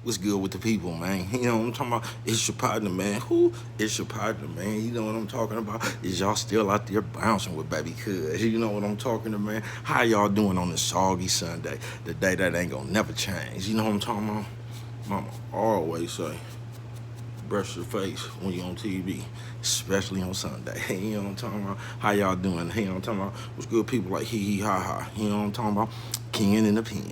What's good with the people, man? You know what I'm talking about? It's your partner, man. Who? It's your partner, man. You know what I'm talking about? Is y'all still out there bouncing with baby cuz? You know what I'm talking about, man? How y'all doing on this soggy Sunday? The day that ain't gonna never change. You know what I'm talking about? Mama always say, brush your face when you're on TV, especially on Sunday. You know what I'm talking about? How y'all doing? You know what I'm talking about? What's good people like hee hee ha ha? You know what I'm talking about? King in the pen.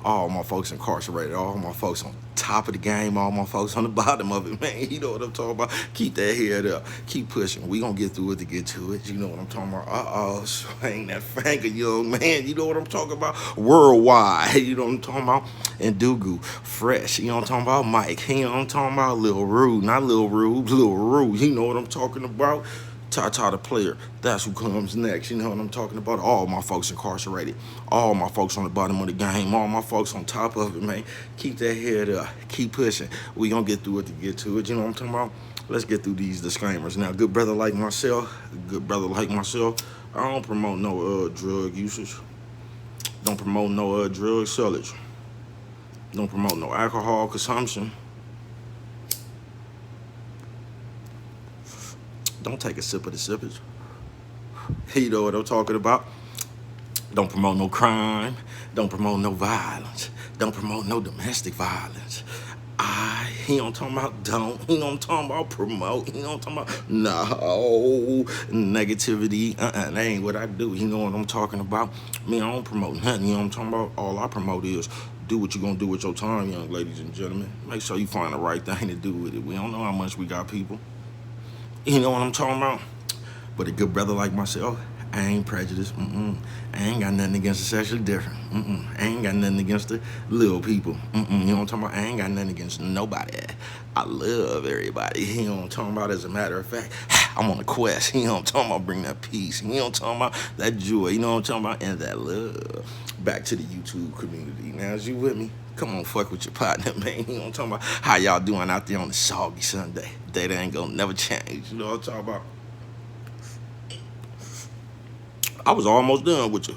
All my folks incarcerated, all my folks on top of the game, all my folks on the bottom of it, man. You know what I'm talking about? Keep that head up. Keep pushing. We gonna get through it to get to it. You know what I'm talking about? Uh-oh, swing that finger, young man. You know what I'm talking about? Worldwide. You know what I'm talking about? And Dugu, fresh. You know what I'm talking about? Mike. You know what I'm talking about? Lil Rude. Not Lil Rude, Lil Rude. You know what I'm talking about? Tata the player, that's who comes next. You know what I'm talking about? All my folks incarcerated, all my folks on the bottom of the game, all my folks on top of it, man. Keep that head up, keep pushing. We gonna get through it to get to it. You know what I'm talking about? Let's get through these disclaimers. Now, good brother like myself, I don't promote no drug usage. Don't promote no drug sellage. Don't promote no alcohol consumption. Don't take a sip of the sippage. You know what I'm talking about? Don't promote no crime. Don't promote no violence. Don't promote no domestic violence. He don't talking about don't. He don't talking about promote. He don't talking about no negativity. That ain't what I do. You know what I'm talking about? Me, I don't promote nothing. You know what I'm talking about? All I promote is do what you gonna do with your time, young ladies and gentlemen. Make sure you find the right thing to do with it. We don't know how much we got people. You know what I'm talking about? But a good brother like myself, I ain't prejudiced. I ain't got nothing against the sexually different. I ain't got nothing against the little people. You know what I'm talking about? I ain't got nothing against nobody. I love everybody. You know what I'm talking about? As a matter of fact, I'm on a quest. You know what I'm talking about? Bring that peace. You know what I'm talking about? That joy. You know what I'm talking about? And that love. Back to the YouTube community. Now, is you with me? Come on, fuck with your partner, man. You know what I'm talking about? How y'all doing out there on the soggy Sunday? Day that ain't gonna never change. You know what I'm talking about? I was almost done with you.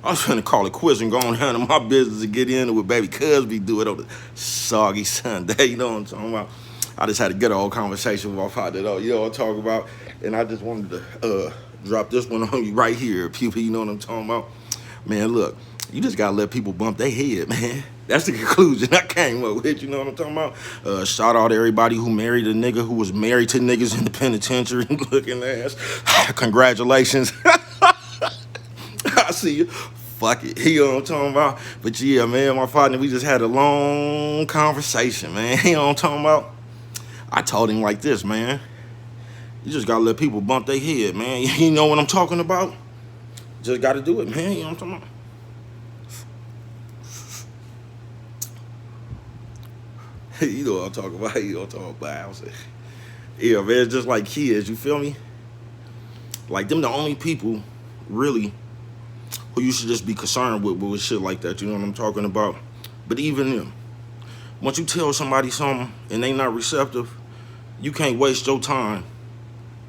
I was trying to call it quits and go on handle my business and get into it, baby, cuz we do it on the soggy Sunday. You know what I'm talking about? I just had a good old conversation with my partner, though. You know what I'm talking about? And I just wanted to drop this one on you right here, people. You know what I'm talking about? Man, look, you just gotta let people bump their head, man. That's the conclusion I came up with. You know what I'm talking about? Shout out to everybody who married a nigga who was married to niggas in the penitentiary looking ass. Congratulations. I see you. Fuck it. You know what I'm talking about? But yeah, man, my partner, we just had a long conversation, man. You know what I'm talking about? I told him like this, man. You just gotta let people bump their head, man. You know what I'm talking about? Just gotta do it, man. You know what I'm talking about? You know what I'm talking about. You know what I'm talking about. Yeah, man, it's just like kids, you feel me? Like, them the only people, really, who you should just be concerned with shit like that. You know what I'm talking about? But even them, once you tell somebody something and they not receptive, you can't waste your time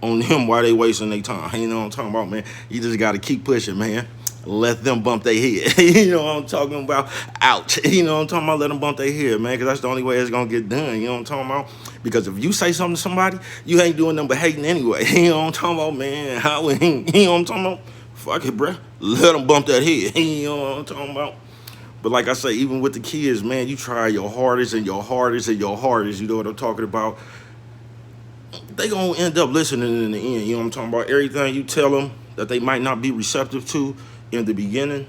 on them while they wasting their time. You know what I'm talking about, man? You just got to keep pushing, man. Let them bump their head. You know what I'm talking about? Ouch. You know what I'm talking about? Let them bump their head, man, because that's the only way it's going to get done. You know what I'm talking about? Because if you say something to somebody, you ain't doing nothing but hating anyway. You know what I'm talking about, man? You know what I'm talking about? Fuck it, bruh. Let them bump that head. You know what I'm talking about? But like I say, even with the kids, man, you try your hardest and your hardest and your hardest. You know what I'm talking about? They gonna end up listening in the end. You know what I'm talking about? Everything you tell them that they might not be receptive to in the beginning,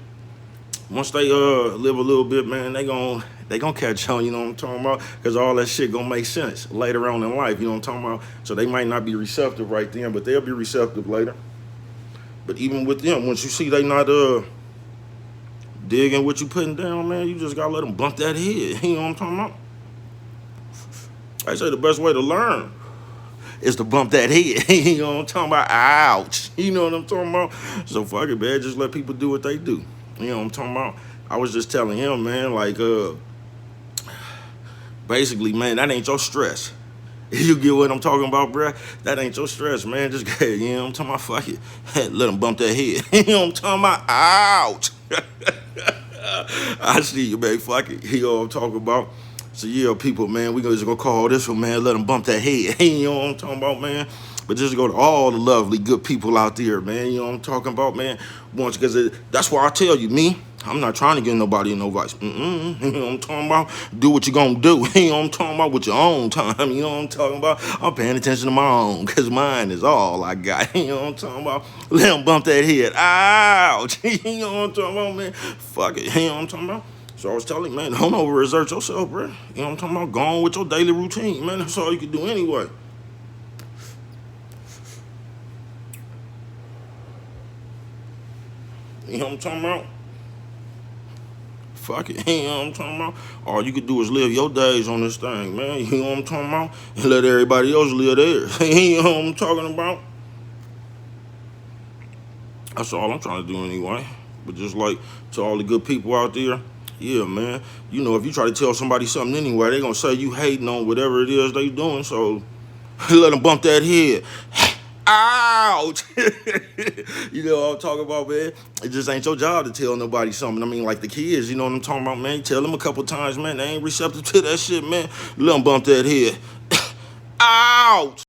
once they live a little bit, man, they gonna catch on. You know what I'm talking about? Because all that shit gonna make sense later on in life. You know what I'm talking about? So they might not be receptive right then, but they'll be receptive later. But even with them, once you see they not digging what you putting down, man, you just gotta let them bump that head. You know what I'm talking about? I say the best way to learn is to bump that head. You know what I'm talking about? Ouch. You know what I'm talking about? So fuck it, man. Just let people do what they do. You know what I'm talking about? I was just telling him, man, like, basically, man, that ain't your stress. You get what I'm talking about, bruh? That ain't your stress, man. Just, you know what I'm talking about? Fuck it. Let them bump that head. You know what I'm talking about? Ouch. I see you, man. Fuck it. You know what I'm talking about? So yeah, people, man, we just gonna call this one, man. Let them bump that head. You know what I'm talking about, man? But just go to all the lovely, good people out there, man. You know what I'm talking about, man? Once, because that's why I tell you, me, I'm not trying to give nobody no advice. Mm-mm. You know what I'm talking about? Do what you gonna do. You know what I'm talking about? With your own time. You know what I'm talking about? I'm paying attention to my own, because mine is all I got. You know what I'm talking about? Let them bump that head. Ouch. You know what I'm talking about, man? Fuck it. You know what I'm talking about? So I was telling you, man, don't overexert yourself, bro. You know what I'm talking about? Go on with your daily routine, man. That's all you can do anyway. You know what I'm talking about? Fuck it. You know what I'm talking about? All you can do is live your days on this thing, man. You know what I'm talking about? And let everybody else live theirs. You know what I'm talking about? That's all I'm trying to do anyway. But just like to all the good people out there, yeah, man. You know, if you try to tell somebody something anyway, they gonna say you hating on whatever it is they doing. So let them bump that head. Ouch! You know what I'm talking about, man? It just ain't your job to tell nobody something. I mean, like the kids, you know what I'm talking about, man? You tell them a couple times, man, they ain't receptive to that shit, man. Let them bump that head. Ouch!